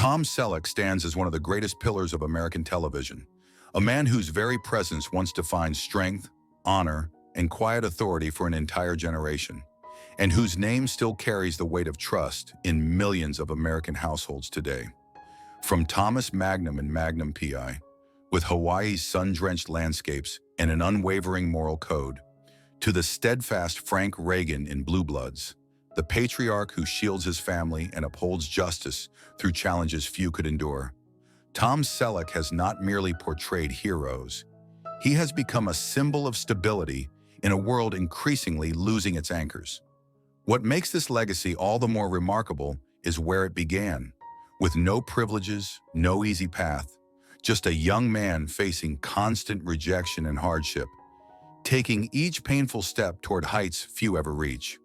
Tom Selleck stands as one of the greatest pillars of American television, a man whose very presence once defined strength, honor, and quiet authority for an entire generation, and whose name still carries the weight of trust in millions of American households today. From Thomas Magnum in Magnum PI, with Hawaii's sun-drenched landscapes and an unwavering moral code, to the steadfast Frank Reagan in Blue Bloods, the patriarch who shields his family and upholds justice through challenges few could endure. Tom Selleck has not merely portrayed heroes. He has become a symbol of stability in a world increasingly losing its anchors. What makes this legacy all the more remarkable is where it began, with no privileges, no easy path, just a young man facing constant rejection and hardship, taking each painful step toward heights few ever reach.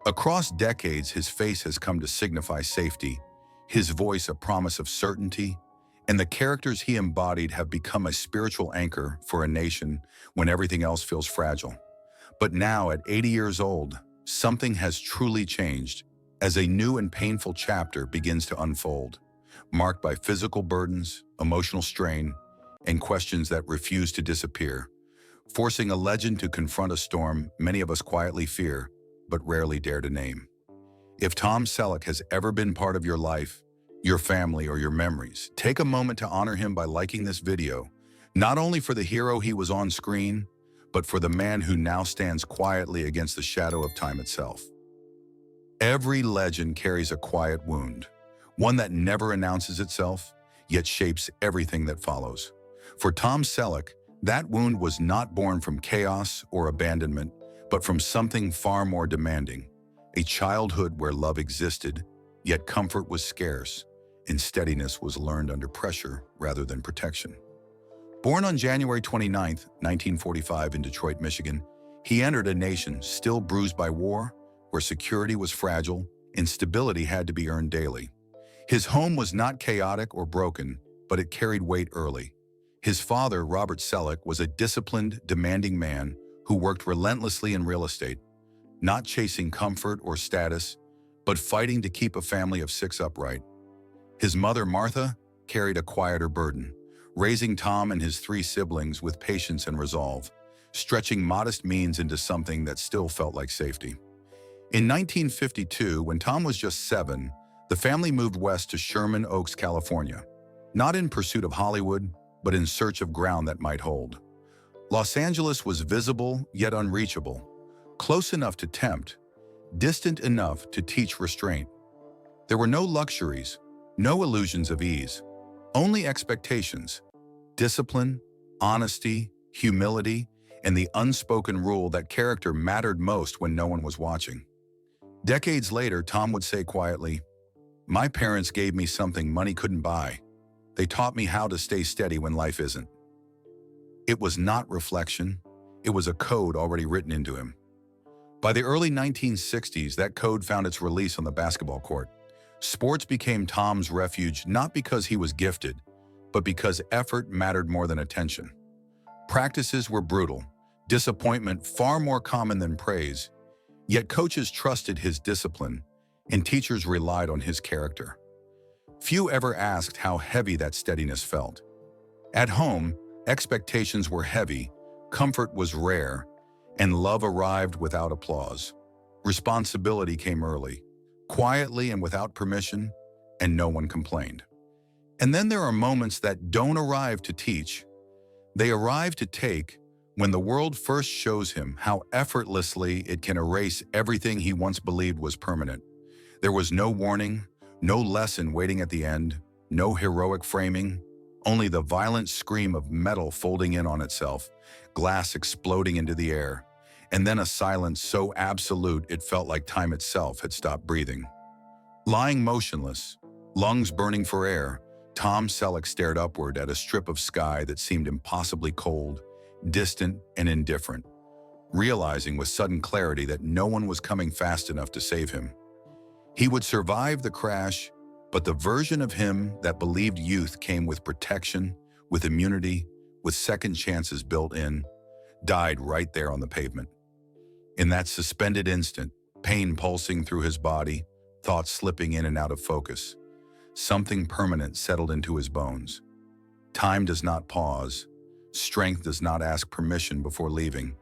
Across decades, his face has come to signify safety, his voice a promise of certainty, and the characters he embodied have become a spiritual anchor for a nation when everything else feels fragile. But now, at 80 years old, something has truly changed as a new and painful chapter begins to unfold, marked by physical burdens, emotional strain, and questions that refuse to disappear, forcing a legend to confront a storm many of us quietly fear, but rarely dare to name. If Tom Selleck has ever been part of your life, your family, or your memories, take a moment to honor him by liking this video, not only for the hero he was on screen, but for the man who now stands quietly against the shadow of time itself. Every legend carries a quiet wound, one that never announces itself, yet shapes everything that follows. For Tom Selleck, that wound was not born from chaos or abandonment, but from something far more demanding, a childhood where love existed, yet comfort was scarce, and steadiness was learned under pressure rather than protection. Born on January 29, 1945 in Detroit, Michigan, he entered a nation still bruised by war, where security was fragile and stability had to be earned daily. His home was not chaotic or broken, but it carried weight early. His father, Robert Selleck, was a disciplined, demanding man who worked relentlessly in real estate, not chasing comfort or status, but fighting to keep a family of 6 upright. His mother, Martha, carried a quieter burden, raising Tom and his 3 siblings with patience and resolve, stretching modest means into something that still felt like safety. In 1952, when Tom was just 7, the family moved west to Sherman Oaks, California, not in pursuit of Hollywood, but in search of ground that might hold. Los Angeles was visible yet unreachable, close enough to tempt, distant enough to teach restraint. There were no luxuries, no illusions of ease, only expectations, discipline, honesty, humility, and the unspoken rule that character mattered most when no one was watching. Decades later, Tom would say quietly, "My parents gave me something money couldn't buy. They taught me how to stay steady when life isn't." It was not reflection, it was a code already written into him. By the early 1960s, that code found its release on the basketball court. Sports became Tom's refuge not because he was gifted, but because effort mattered more than attention. Practices were brutal, disappointment far more common than praise, yet coaches trusted his discipline, and teachers relied on his character. Few ever asked how heavy that steadiness felt. At home, expectations were heavy, comfort was rare, and love arrived without applause. Responsibility came early, quietly and without permission, and no one complained. And then there are moments that don't arrive to teach. They arrive to take, when the world first shows him how effortlessly it can erase everything he once believed was permanent. There was no warning, no lesson waiting at the end, no heroic framing, only the violent scream of metal folding in on itself, glass exploding into the air, and then a silence so absolute it felt like time itself had stopped breathing. Lying motionless, lungs burning for air, Tom Selleck stared upward at a strip of sky that seemed impossibly cold, distant, and indifferent, realizing with sudden clarity that no one was coming fast enough to save him. He would survive the crash, but the version of him that believed youth came with protection, with immunity, with second chances built in, died right there on the pavement. In that suspended instant, pain pulsing through his body, thoughts slipping in and out of focus, something permanent settled into his bones. Time does not pause, strength does not ask permission before leaving,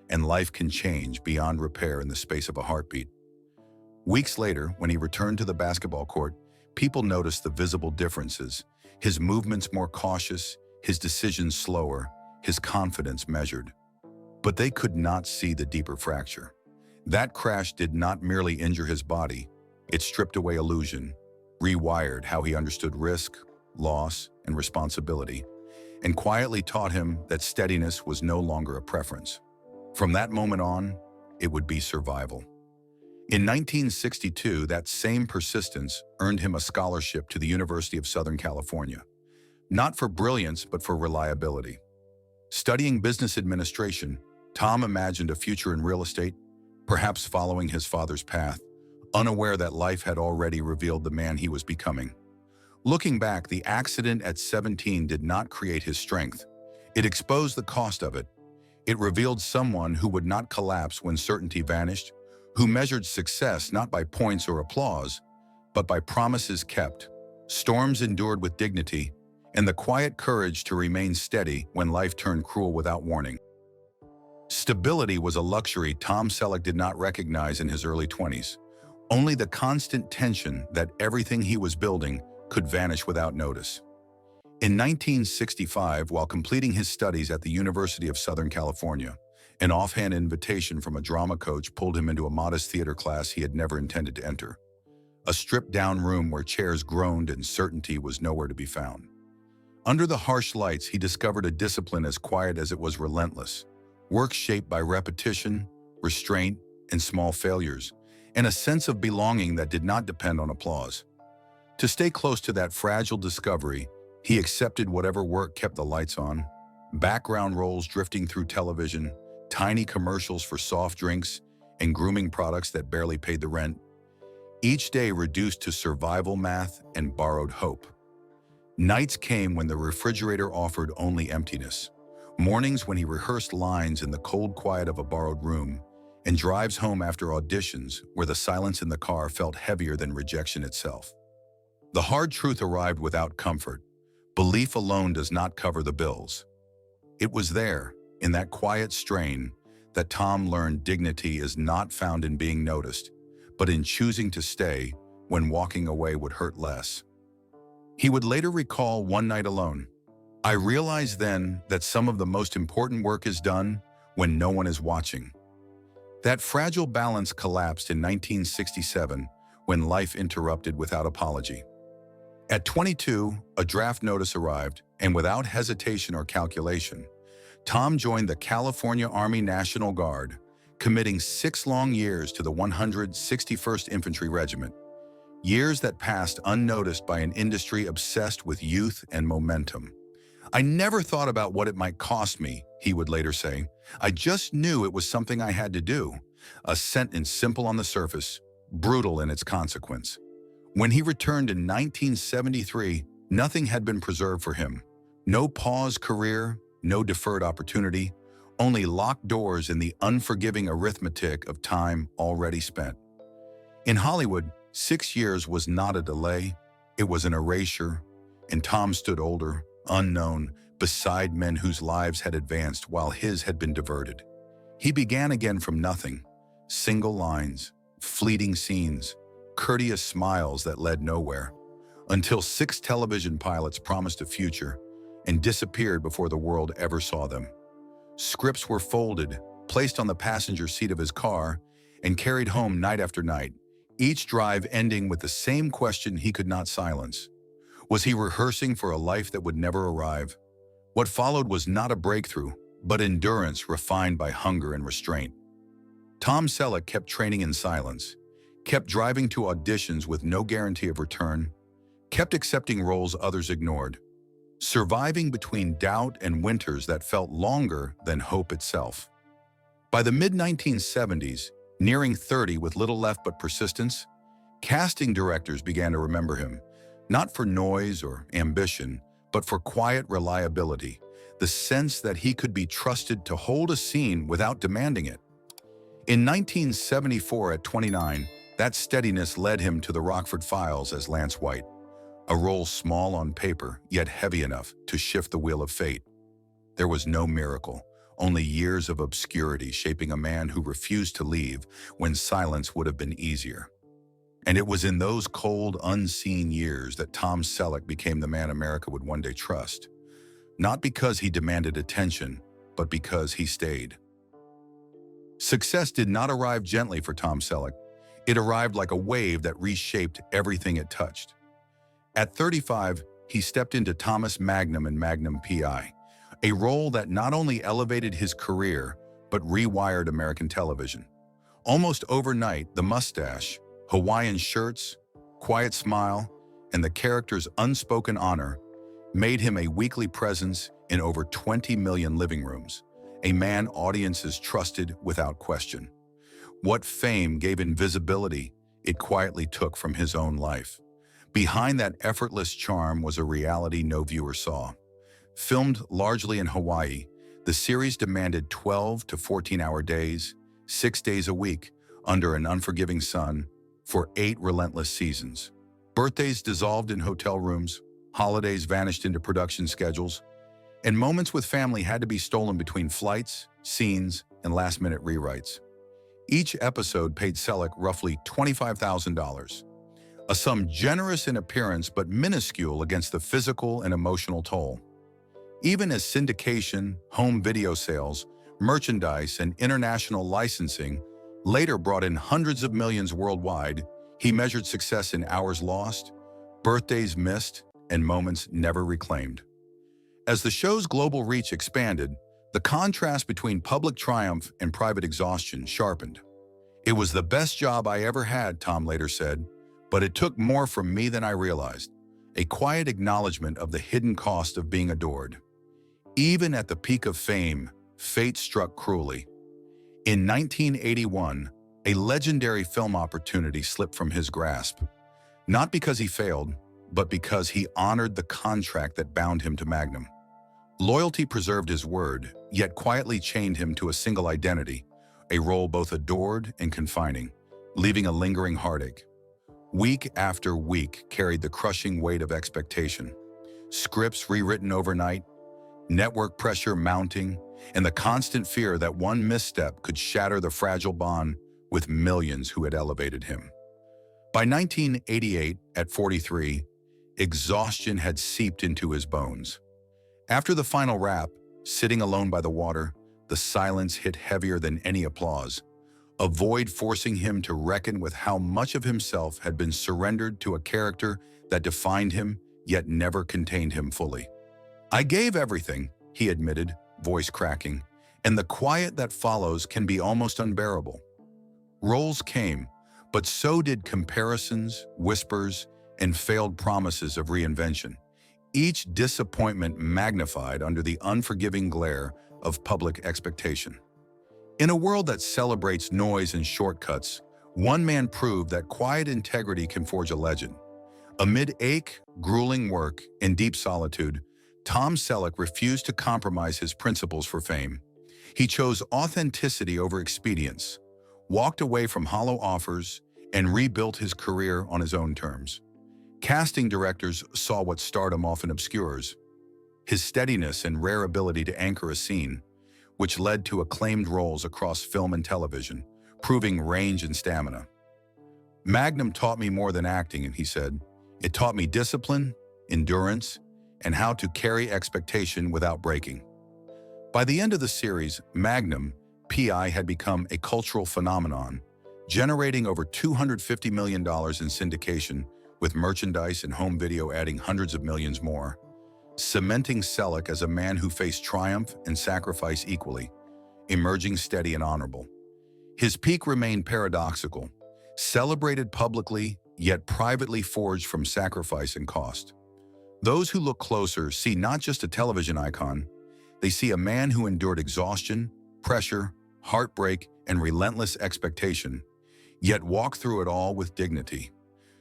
and life can change beyond repair in the space of a heartbeat. Weeks later, when he returned to the basketball court, people noticed the visible differences. His movements more cautious, his decisions slower, his confidence measured. But they could not see the deeper fracture. That crash did not merely injure his body, it stripped away illusion, rewired how he understood risk, loss, and responsibility, and quietly taught him that steadiness was no longer a preference. From that moment on, it would be survival. In 1962, that same persistence earned him a scholarship to the University of Southern California, not for brilliance, but for reliability. Studying business administration, Tom imagined a future in real estate, perhaps following his father's path, unaware that life had already revealed the man he was becoming. Looking back, the accident at 17 did not create his strength. It exposed the cost of it. It revealed someone who would not collapse when certainty vanished, who measured success not by points or applause, but by promises kept, storms endured with dignity, and the quiet courage to remain steady when life turned cruel without warning. Stability was a luxury Tom Selleck did not recognize in his early 20s. Only the constant tension that everything he was building could vanish without notice. In 1965, while completing his studies at the University of Southern California, an offhand invitation from a drama coach pulled him into a modest theater class he had never intended to enter. A stripped-down room where chairs groaned and certainty was nowhere to be found. Under the harsh lights, he discovered a discipline as quiet as it was relentless, work shaped by repetition, restraint, and small failures, and a sense of belonging that did not depend on applause. To stay close to that fragile discovery, he accepted whatever work kept the lights on, background roles drifting through television, tiny commercials for soft drinks, and grooming products that barely paid the rent. Each day reduced to survival math and borrowed hope. Nights came when the refrigerator offered only emptiness, mornings when he rehearsed lines in the cold quiet of a borrowed room, and drives home after auditions where the silence in the car felt heavier than rejection itself. The hard truth arrived without comfort. Belief alone does not cover the bills. It was there, in that quiet strain, that Tom learned dignity is not found in being noticed, but in choosing to stay when walking away would hurt less. He would later recall one night alone. I realized then that some of the most important work is done when no one is watching. That fragile balance collapsed in 1967 when life interrupted without apology. At 22, a draft notice arrived, and without hesitation or calculation, Tom joined the California Army National Guard, committing 6 long years to the 161st Infantry Regiment, years that passed unnoticed by an industry obsessed with youth and momentum. I never thought about what it might cost me, he would later say. I just knew it was something I had to do, a sentence simple on the surface, brutal in its consequence. When he returned in 1973, nothing had been preserved for him. No paused career, no deferred opportunity, only locked doors in the unforgiving arithmetic of time already spent. In Hollywood, 6 years was not a delay, it was an erasure, and Tom stood older, unknown, beside men whose lives had advanced while his had been diverted. He began again from nothing, single lines, fleeting scenes, courteous smiles that led nowhere, until 6 television pilots promised a future and disappeared before the world ever saw them. Scripts were folded, placed on the passenger seat of his car, and carried home night after night, each drive ending with the same question he could not silence. Was he rehearsing for a life that would never arrive? What followed was not a breakthrough, but endurance refined by hunger and restraint. Tom Selleck kept training in silence, kept driving to auditions with no guarantee of return, kept accepting roles others ignored, surviving between doubt and winters that felt longer than hope itself. By the mid-1970s, nearing 30 with little left but persistence, casting directors began to remember him, not for noise or ambition, but for quiet reliability, the sense that he could be trusted to hold a scene without demanding it. In 1974, at 29, that steadiness led him to the Rockford Files as Lance White, a role small on paper, yet heavy enough to shift the wheel of fate. There was no miracle, only years of obscurity shaping a man who refused to leave when silence would have been easier. And it was in those cold, unseen years that Tom Selleck became the man America would one day trust. Not because he demanded attention, but because he stayed. Success did not arrive gently for Tom Selleck. It arrived like a wave that reshaped everything it touched. At 35, he stepped into Thomas Magnum in Magnum PI, a role that not only elevated his career, but rewired American television. Almost overnight, the mustache, Hawaiian shirts, quiet smile, and the character's unspoken honor made him a weekly presence in over 20 million living rooms, a man audiences trusted without question. What fame gave invisibility, it quietly took from his own life. Behind that effortless charm was a reality no viewer saw. Filmed largely in Hawaii, the series demanded 12 to 14-hour days, 6 days a week, under an unforgiving sun, for 8 relentless seasons. Birthdays dissolved in hotel rooms, holidays vanished into production schedules, and moments with family had to be stolen between flights, scenes, and last-minute rewrites. Each episode paid Selleck roughly $25,000, a sum generous in appearance but minuscule against the physical and emotional toll. Even as syndication, home video sales, merchandise, and international licensing later brought in hundreds of millions worldwide, he measured success in hours lost, birthdays missed, and moments never reclaimed. As the show's global reach expanded, the contrast between public triumph and private exhaustion sharpened. "It was the best job I ever had," Tom later said, "but it took more from me than I realized," a quiet acknowledgement of the hidden cost of being adored. Even at the peak of fame, fate struck cruelly. In 1981, a legendary film opportunity slipped from his grasp, not because he failed, but because he honored the contract that bound him to Magnum. Loyalty preserved his word, yet quietly chained him to a single identity, a role both adored and confining, leaving a lingering heartache. Week after week carried the crushing weight of expectation. Scripts rewritten overnight, network pressure mounting, and the constant fear that one misstep could shatter the fragile bond with millions who had elevated him. By 1988, at 43, exhaustion had seeped into his bones. After the final wrap, sitting alone by the water, the silence hit heavier than any applause, a void forcing him to reckon with how much of himself had been surrendered to a character that defined him yet never contained him fully. "I gave everything," he admitted, voice cracking, "and the quiet that follows can be almost unbearable." Roles came, but so did comparisons, whispers, and failed promises of reinvention, each disappointment magnified under the unforgiving glare of public expectation. In a world that celebrates noise and shortcuts, one man proved that quiet integrity can forge a legend. Amid ache, grueling work, and deep solitude, Tom Selleck refused to compromise his principles for fame. He chose authenticity over expedience, walked away from hollow offers, and rebuilt his career on his own terms. Casting directors saw what stardom often obscures: his steadiness and rare ability to anchor a scene, which led to acclaimed roles across film and television, proving range and stamina. "Magnum taught me more than acting," he said. "It taught me discipline, endurance, and how to carry expectation without breaking." By the end of the series, Magnum PI had become a cultural phenomenon, generating over $250 million in syndication, with merchandise and home video adding hundreds of millions more, cementing Selleck as a man who faced triumph and sacrifice equally, emerging steady and honorable. His peak remained paradoxical, celebrated publicly, yet privately forged from sacrifice and cost. Those who look closer see not just a television icon, they see a man who endured exhaustion, pressure, heartbreak, and relentless expectation, yet walked through it all with dignity.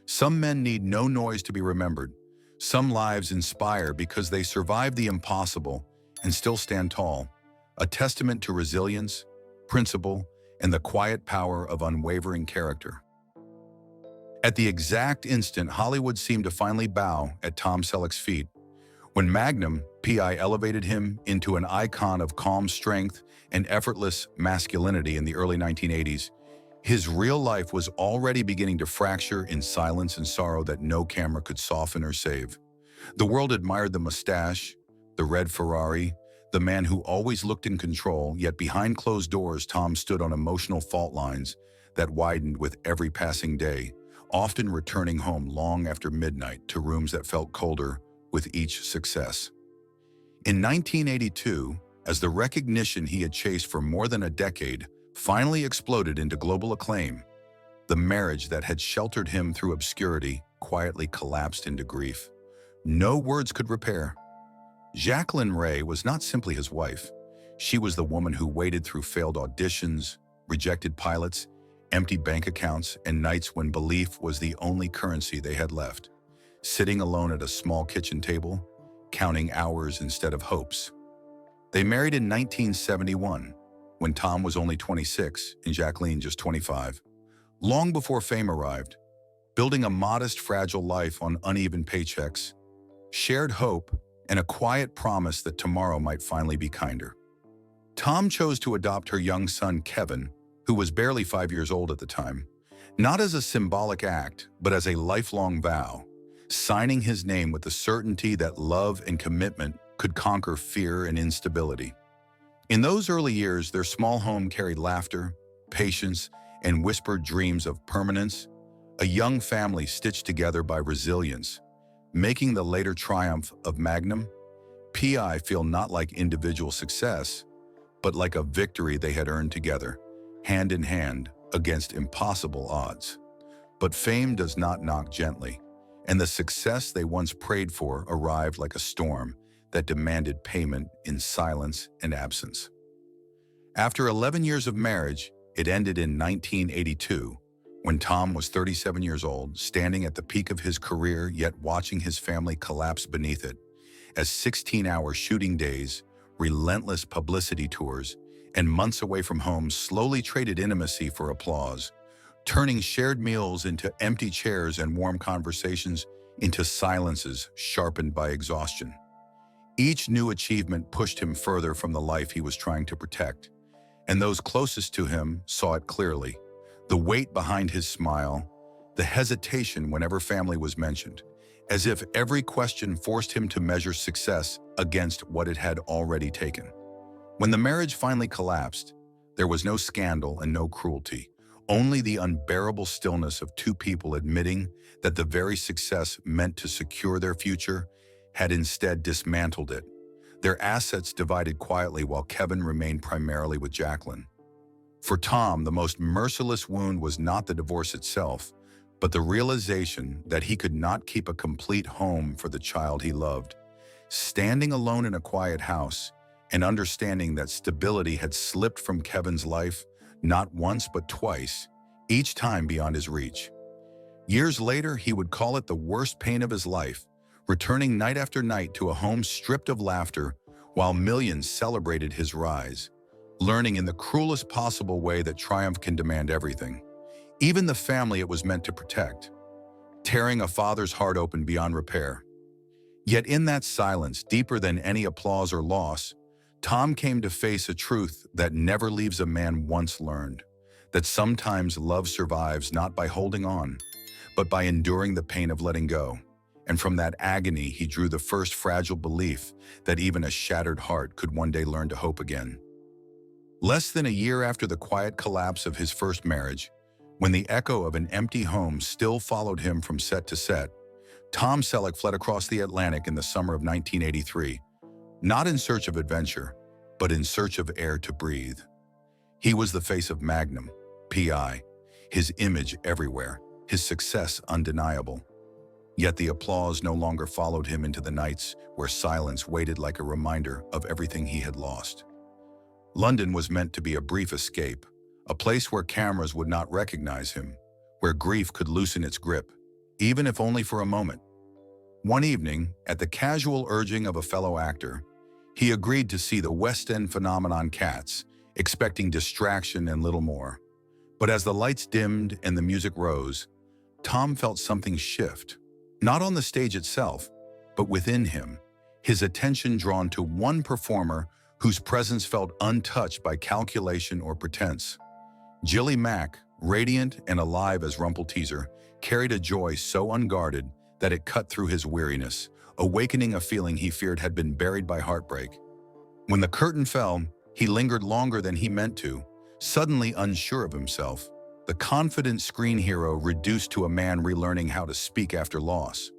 Some men need no noise to be remembered. Some lives inspire because they survive the impossible and still stand tall, a testament to resilience, principle, and the quiet power of unwavering character. At the exact instant Hollywood seemed to finally bow at Tom Selleck's feet, when Magnum PI elevated him into an icon of calm strength and effortless masculinity in the early 1980s, his real life was already beginning to fracture in silence and sorrow that no camera could soften or save. The world admired the mustache, the red Ferrari, the man who always looked in control, yet behind closed doors Tom stood on emotional fault lines that widened with every passing day, often returning home long after midnight to rooms that felt colder with each success. In 1982, as the recognition he had chased for more than a decade finally exploded into global acclaim, the marriage that had sheltered him through obscurity quietly collapsed into grief no words could repair. Jacqueline Ray was not simply his wife. She was the woman who waded through failed auditions, rejected pilots, empty bank accounts, and nights when belief was the only currency they had left, sitting alone at a small kitchen table, counting hours instead of hopes. They married in 1971, when Tom was only 26 and Jacqueline just 25, long before fame arrived, building a modest, fragile life on uneven paychecks, shared hope, and a quiet promise that tomorrow might finally be kinder. Tom chose to adopt her young son, Kevin, who was barely 5 years old at the time, not as a symbolic act, but as a lifelong vow, signing his name with the certainty that love and commitment could conquer fear and instability. In those early years, their small home carried laughter, patience, and whispered dreams of permanence, a young family stitched together by resilience, making the later triumph of Magnum PI feel not like individual success, but like a victory they had earned together, hand in hand, against impossible odds. But fame does not knock gently, and the success they once prayed for arrived like a storm that demanded payment in silence and absence. After 11 years of marriage, it ended in 1982, when Tom was 37 years old, standing at the peak of his career yet watching his family collapse beneath it, as 16-hour shooting days, relentless publicity tours, and months away from home slowly traded intimacy for applause, turning shared meals into empty chairs and warm conversations into silences sharpened by exhaustion. Each new achievement pushed him further from the life he was trying to protect, and those closest to him saw it clearly. The weight behind his smile, the hesitation whenever family was mentioned, as if every question forced him to measure success against what it had already taken. When the marriage finally collapsed, there was no scandal and no cruelty, only the unbearable stillness of two people admitting that the very success meant to secure their future had instead dismantled it, their assets divided quietly while Kevin remained primarily with Jacqueline. For Tom, the most merciless wound was not the divorce itself, but the realization that he could not keep a complete home for the child he loved. Standing alone in a quiet house and understanding that stability had slipped from Kevin's life, not once but twice, each time beyond his reach. Years later, he would call it the worst pain of his life, returning night after night to a home stripped of laughter while millions celebrated his rise, learning in the cruelest possible way that triumph can demand everything, even the family it was meant to protect, tearing a father's heart open beyond repair. Yet in that silence, deeper than any applause or loss, Tom came to face a truth that never leaves a man once learned, that sometimes love survives not by holding on, but by enduring the pain of letting go. And from that agony, he drew the first fragile belief that even a shattered heart could one day learn to hope again. Less than a year after the quiet collapse of his first marriage, when the echo of an empty home still followed him from set to set, Tom Selleck fled across the Atlantic in the summer of 1983, not in search of adventure, but in search of air to breathe. He was the face of Magnum PI, his image everywhere, his success undeniable. Yet the applause no longer followed him into the nights where silence waited like a reminder of everything he had lost. London was meant to be a brief escape, a place where cameras would not recognize him, where grief could loosen its grip, even if only for a moment. One evening, at the casual urging of a fellow actor, he agreed to see the West End phenomenon Cats, expecting distraction and little more. But as the lights dimmed and the music rose, Tom felt something shift, not on the stage itself, but within him, his attention drawn to one performer whose presence felt untouched by calculation or pretense. Jill Mack, radiant and alive as Rumpelteazer, carried a joy so unguarded that it cut through his weariness, awakening a feeling he feared had been buried by heartbreak. When the curtain fell, he lingered longer than he meant to, suddenly unsure of himself, the confident screen hero reduced to a man relearning how to speak after loss.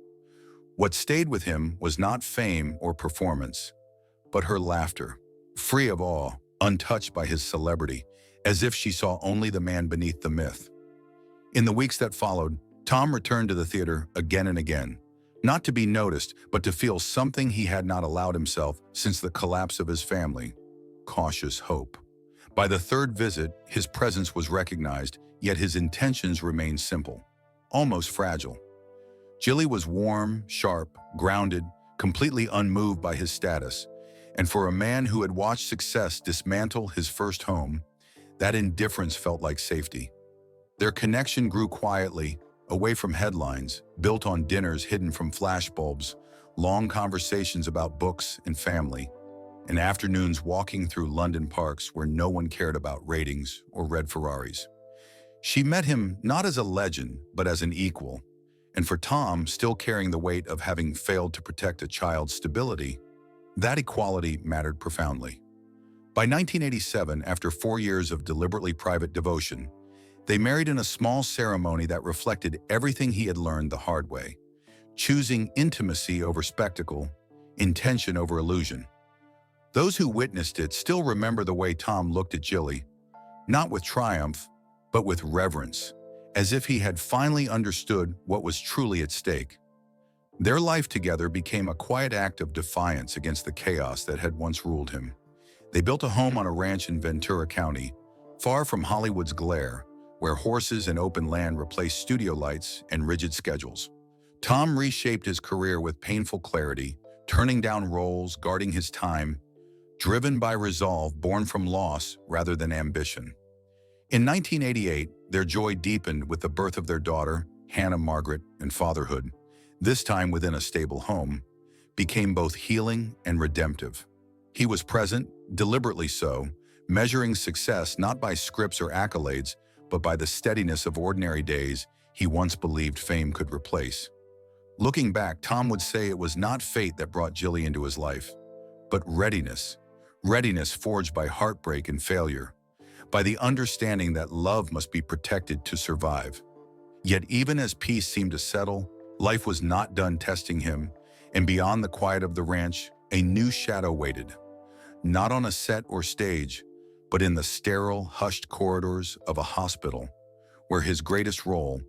What stayed with him was not fame or performance, but her laughter, free of awe, untouched by his celebrity, as if she saw only the man beneath the myth. In the weeks that followed, Tom returned to the theater again and again, not to be noticed, but to feel something he had not allowed himself since the collapse of his family: cautious hope. By the third visit, his presence was recognized, yet his intentions remained simple, almost fragile. Jill was warm, sharp, grounded, completely unmoved by his status, and for a man who had watched success dismantle his first home, that indifference felt like safety. Their connection grew quietly, away from headlines, built on dinners hidden from flashbulbs, long conversations about books and family, and afternoons walking through London parks where no one cared about ratings or red Ferraris. She met him not as a legend, but as an equal, and for Tom, still carrying the weight of having failed to protect a child's stability, that equality mattered profoundly. By 1987, after 4 years of deliberately private devotion, they married in a small ceremony that reflected everything he had learned the hard way, choosing intimacy over spectacle, intention over illusion. Those who witnessed it still remember the way Tom looked at Jill, not with triumph, but with reverence, as if he had finally understood what was truly at stake. Their life together became a quiet act of defiance against the chaos that had once ruled him. They built a home on a ranch in Ventura County, far from Hollywood's glare, where horses and open land replaced studio lights and rigid schedules. Tom reshaped his career with painful clarity, turning down roles, guarding his time, driven by resolve born from loss rather than ambition. In 1988, their joy deepened with the birth of their daughter, Hannah Margaret, and Fatherhood, this time within a stable home, became both healing and redemptive. He was present, deliberately so, measuring success not by scripts or accolades, but by the steadiness of ordinary days he once believed fame could replace. Looking back, Tom would say it was not fate that brought Jill into his life, but readiness forged by heartbreak and failure, by the understanding that love must be protected to survive. Yet even as peace seemed to settle, life was not done testing him, and beyond the quiet of the ranch, a new shadow waited, not on a set or stage, but in the sterile, hushed corridors of a hospital, where his greatest role,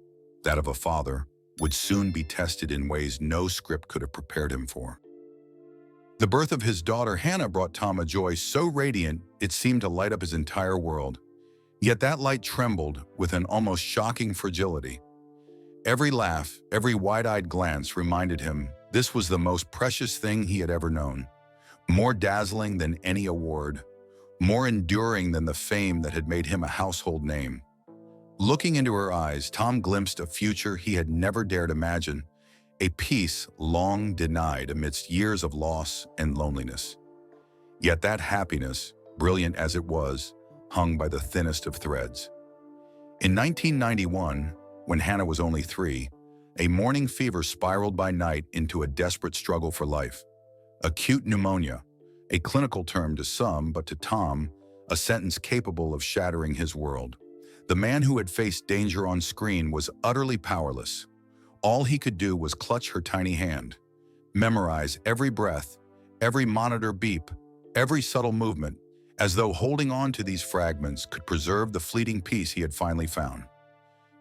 that of a father, would soon be tested in ways no script could have prepared him for. The birth of his daughter Hannah brought Tom a joy so radiant it seemed to light up his entire world. Yet that light trembled with an almost shocking fragility. Every laugh, every wide-eyed glance reminded him this was the most precious thing he had ever known, more dazzling than any award, more enduring than the fame that had made him a household name. Looking into her eyes, Tom glimpsed a future he had never dared imagine, a peace long denied amidst years of loss and loneliness. Yet that happiness, brilliant as it was, hung by the thinnest of threads. In 1991, when Hannah was only 3, a morning fever spiraled by night into a desperate struggle for life. Acute pneumonia, a clinical term to some, but to Tom, a sentence capable of shattering his world. The man who had faced danger on screen was utterly powerless. All he could do was clutch her tiny hand, memorize every breath, every monitor beep, every subtle movement, as though holding on to these fragments could preserve the fleeting peace he had finally found.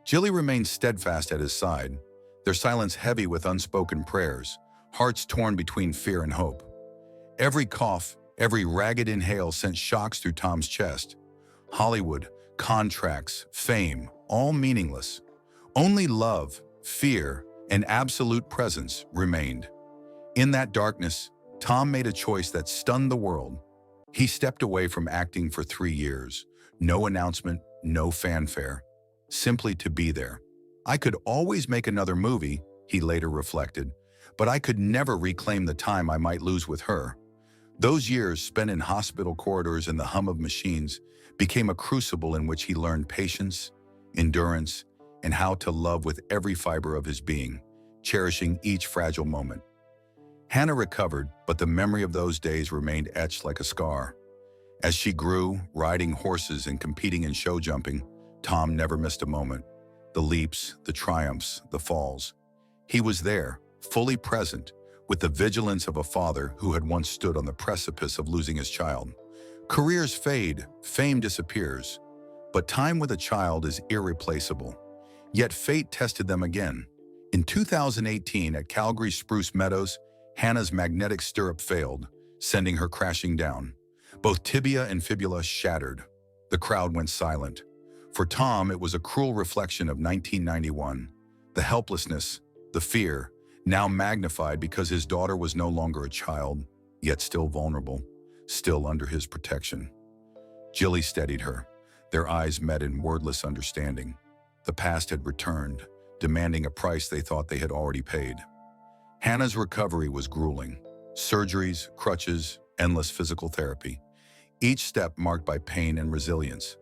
Jill remained steadfast at his side, their silence heavy with unspoken prayers, hearts torn between fear and hope. Every cough, every ragged inhale sent shocks through Tom's chest. Hollywood, contracts, fame, all meaningless. Only love, fear, and absolute presence remained. In that darkness, Tom made a choice that stunned the world. He stepped away from acting for 3 years. No announcement, no fanfare. Simply to be there. I could always make another movie, he later reflected, but I could never reclaim the time I might lose with her. Those years spent in hospital corridors and the hum of machines became a crucible in which he learned patience, endurance, and how to love with every fiber of his being, cherishing each fragile moment. Hannah recovered, but the memory of those days remained etched like a scar. As she grew, riding horses and competing in show jumping, Tom never missed a moment. The leaps, the triumphs, the falls. He was there, fully present, with the vigilance of a father who had once stood on the precipice of losing his child. Careers fade, fame disappears, but time with a child is irreplaceable. Yet fate tested them again. In 2018 at Calgary Spruce Meadows, Hannah's magnetic stirrup failed, sending her crashing down. Both tibia and fibula shattered. The crowd went silent. For Tom, it was a cruel reflection of 1991. The helplessness, the fear, now magnified because his daughter was no longer a child, yet still vulnerable, still under his protection. Jilly steadied her. Their eyes met in wordless understanding. The past had returned, demanding a price they thought they had already paid. Hannah's recovery was grueling. Surgeries, crutches, endless physical therapy. Each step marked by pain and resilience.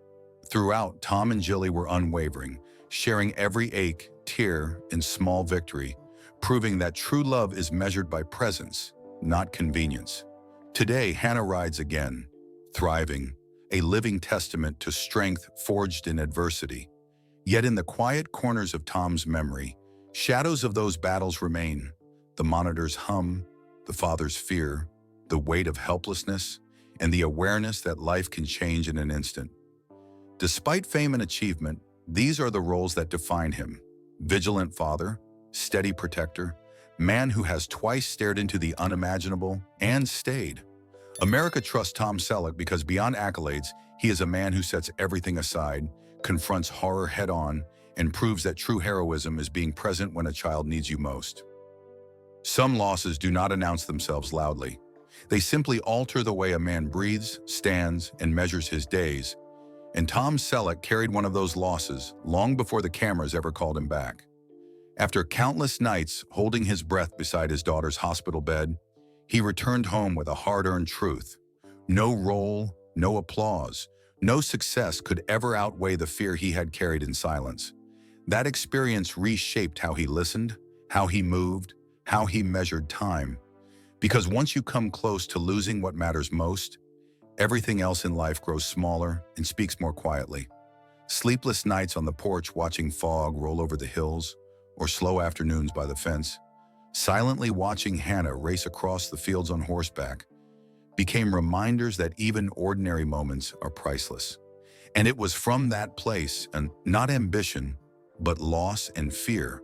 Throughout, Tom and Jilly were unwavering, sharing every ache, tear, and small victory, proving that true love is measured by presence, not convenience. Today, Hannah rides again, thriving, a living testament to strength forged in adversity. Yet in the quiet corners of Tom's memory, shadows of those battles remain. The monitor's hum, the father's fear, the weight of helplessness, and the awareness that life can change in an instant. Despite fame and achievement, these are the roles that define him. Vigilant father, steady protector, man who has twice stared into the unimaginable and stayed. America trusts Tom Selleck because beyond accolades, he is a man who sets everything aside, confronts horror head-on, and proves that true heroism is being present when a child needs you most. Some losses do not announce themselves loudly. They simply alter the way a man breathes, stands, and measures his days. And Tom Selleck carried one of those losses long before the cameras ever called him back. After countless nights holding his breath beside his daughter's hospital bed, he returned home with a hard-earned truth. No role, no applause, no success could ever outweigh the fear he had carried in silence. That experience reshaped how he listened, how he moved, how he measured time. Because once you come close to losing what matters most, everything else in life grows smaller and speaks more quietly. Sleepless nights on the porch watching fog roll over the hills, or slow afternoons by the fence, silently watching Hannah race across the fields on horseback, became reminders that even ordinary moments are priceless. And it was from that place, and not ambition, but loss and fear,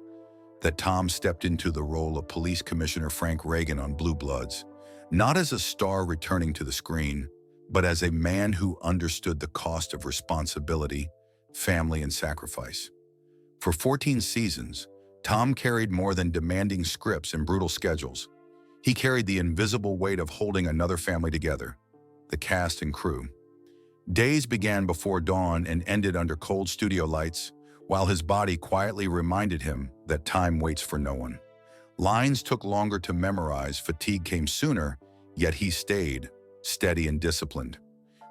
that Tom stepped into the role of Police Commissioner Frank Reagan on Blue Bloods, not as a star returning to the screen, but as a man who understood the cost of responsibility, family, and sacrifice. For 14 seasons, Tom carried more than demanding scripts and brutal schedules. He carried the invisible weight of holding another family together, the cast and crew. Days began before dawn and ended under cold studio lights, while his body quietly reminded him that time waits for no one. Lines took longer to memorize, fatigue came sooner, yet he stayed, steady and disciplined.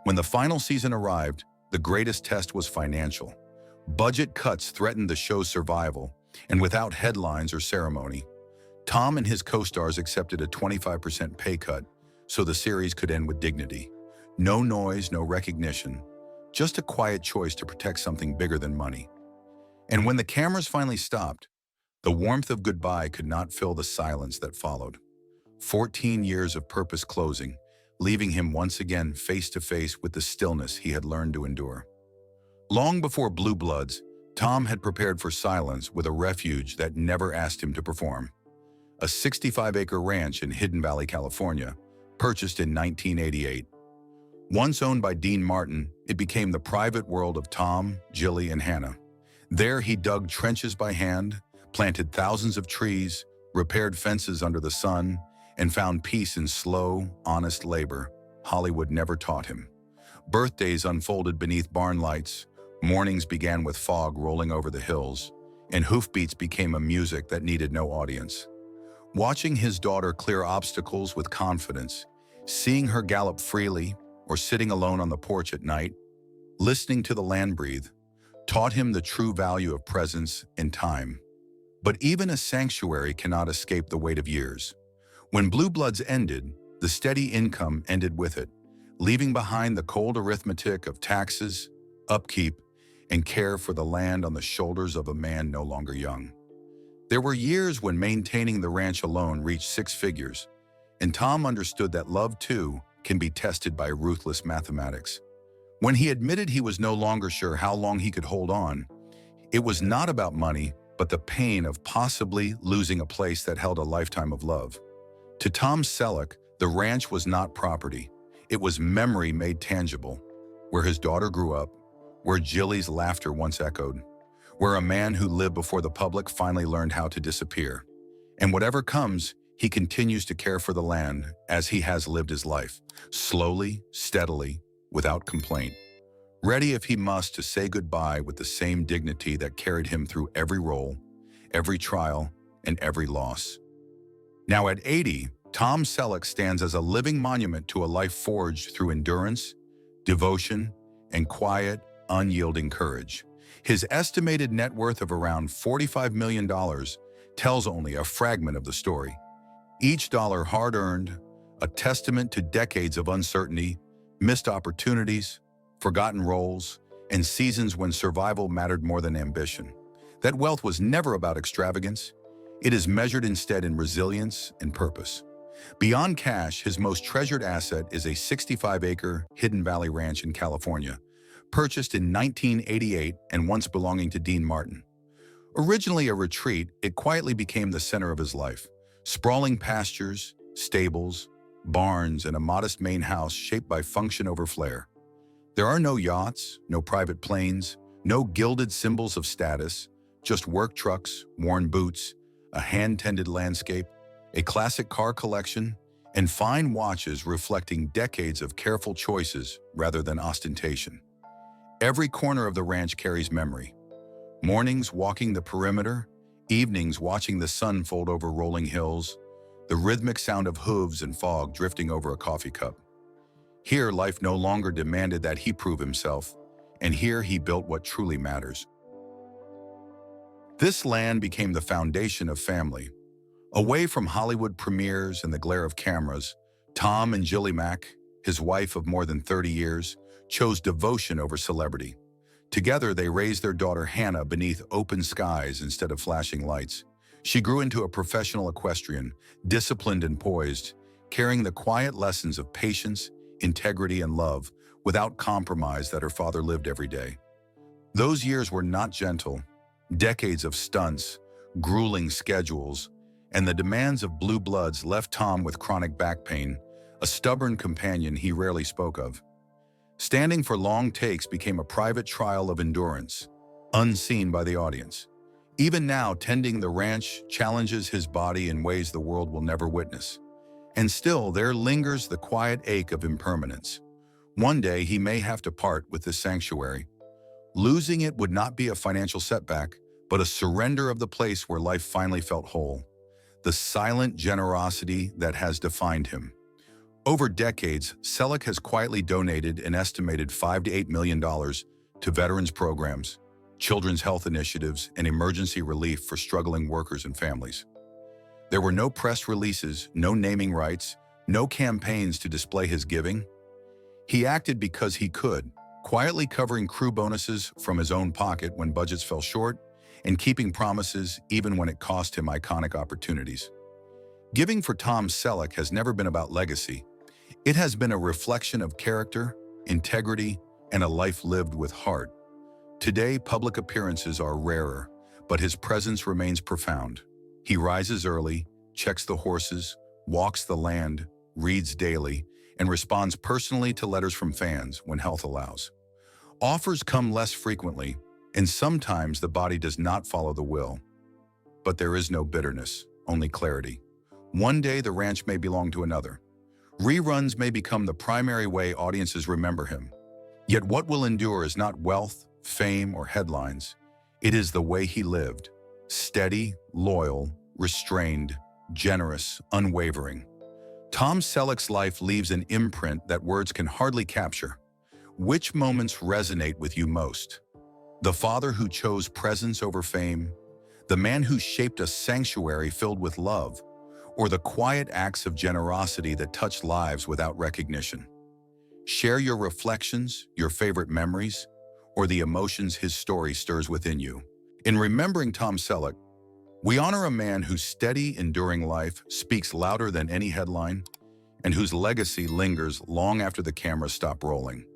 When the final season arrived, the greatest test was financial. Budget cuts threatened the show's survival, and without headlines or ceremony, Tom and his co-stars accepted a 25% pay cut so the series could end with dignity. No noise, no recognition, just a quiet choice to protect something bigger than money. And when the cameras finally stopped, the warmth of goodbye could not fill the silence that followed. 14 years of purpose closing, leaving him once again face to face with the stillness he had learned to endure. Long before Blue Bloods, Tom had prepared for silence with a refuge that never asked him to perform. A 65-acre ranch in Hidden Valley, California, purchased in 1988. Once owned by Dean Martin, it became the private world of Tom, Jilly, and Hannah. There he dug trenches by hand, planted thousands of trees, repaired fences under the sun, and found peace in slow, honest labor Hollywood never taught him. Birthdays unfolded beneath barn lights, mornings began with fog rolling over the hills, and hoofbeats became a music that needed no audience. Watching his daughter clear obstacles with confidence, seeing her gallop freely, or sitting alone on the porch at night, listening to the land breathe, taught him the true value of presence and time. But even a sanctuary cannot escape the weight of years. When Blue Bloods ended, the steady income ended with it, leaving behind the cold arithmetic of taxes, upkeep, and care for the land on the shoulders of a man no longer young. There were years when maintaining the ranch alone reached six figures, and Tom understood that love, too, can be tested by ruthless mathematics. When he admitted he was no longer sure how long he could hold on, it was not about money, but the pain of possibly losing a place that held a lifetime of love. To Tom Selleck, the ranch was not property. It was memory made tangible, where his daughter grew up, where Jilly's laughter once echoed, where a man who lived before the public finally learned how to disappear. And whatever comes, he continues to care for the land as he has lived his life, slowly, steadily, without complaint, ready if he must to say goodbye with the same dignity that carried him through every role, every trial, and every loss. Now at 80, Tom Selleck stands as a living monument to a life forged through endurance, devotion, and quiet, unyielding courage. His estimated net worth of around $45 million tells only a fragment of the story. Each dollar hard-earned, a testament to decades of uncertainty, missed opportunities, forgotten roles, and seasons when survival mattered more than ambition. That wealth was never about extravagance. It is measured instead in resilience and purpose. Beyond cash, his most treasured asset is a 65-acre Hidden Valley ranch in California, purchased in 1988 and once belonging to Dean Martin. Originally a retreat, it quietly became the center of his life. Sprawling pastures, stables, barns, and a modest main house shaped by function over flair. There are no yachts, no private planes, no gilded symbols of status, just work trucks, worn boots, a hand-tended landscape, a classic car collection, and fine watches reflecting decades of careful choices rather than ostentation. Every corner of the ranch carries memory. Mornings walking the perimeter, evenings watching the sun fold over rolling hills, the rhythmic sound of hooves and fog drifting over a coffee cup. Here, life no longer demanded that he prove himself, and here he built what truly matters. This land became the foundation of family. Away from Hollywood premieres and the glare of cameras, Tom and Jill Mack, his wife of more than 30 years, chose devotion over celebrity. Together, they raised their daughter Hannah beneath open skies instead of flashing lights. She grew into a professional equestrian, disciplined and poised, carrying the quiet lessons of patience, integrity, and love without compromise that her father lived every day. Those years were not gentle. Decades of stunts, grueling schedules, and the demands of Blue Bloods left Tom with chronic back pain, a stubborn companion he rarely spoke of. Standing for long takes became a private trial of endurance, unseen by the audience. Even now, tending the ranch challenges his body in ways the world will never witness. And still, there lingers the quiet ache of impermanence. One day, he may have to part with this sanctuary. Losing it would not be a financial setback, but a surrender of the place where life finally felt whole. The silent generosity that has defined him. Over decades, Selleck has quietly donated an estimated $5 to $8 million to veterans programs, children's health initiatives, and emergency relief for struggling workers and families. There were no press releases, no naming rights, no campaigns to display his giving. He acted because he could, quietly covering crew bonuses from his own pocket when budgets fell short, and keeping promises even when it cost him iconic opportunities. Giving for Tom Selleck has never been about legacy. It has been a reflection of character, integrity, and a life lived with heart. Today, public appearances are rarer, but his presence remains profound. He rises early, checks the horses, walks the land, reads daily, and responds personally to letters from fans when health allows. Offers come less frequently, and sometimes the body does not follow the will. But there is no bitterness, only clarity. One day the ranch may belong to another. Reruns may become the primary way audiences remember him. Yet what will endure is not wealth, fame, or headlines. It is the way he lived, Steady, loyal, restrained, generous, unwavering. Tom Selleck's life leaves an imprint that words can hardly capture. Which moments resonate with you most? The father who chose presence over fame? The man who shaped a sanctuary filled with love? Or the quiet acts of generosity that touched lives without recognition? Share your reflections, your favorite memories, or the emotions his story stirs within you. In remembering Tom Selleck, we honor a man whose steady, enduring life speaks louder than any headline and whose legacy lingers long after the cameras stop rolling.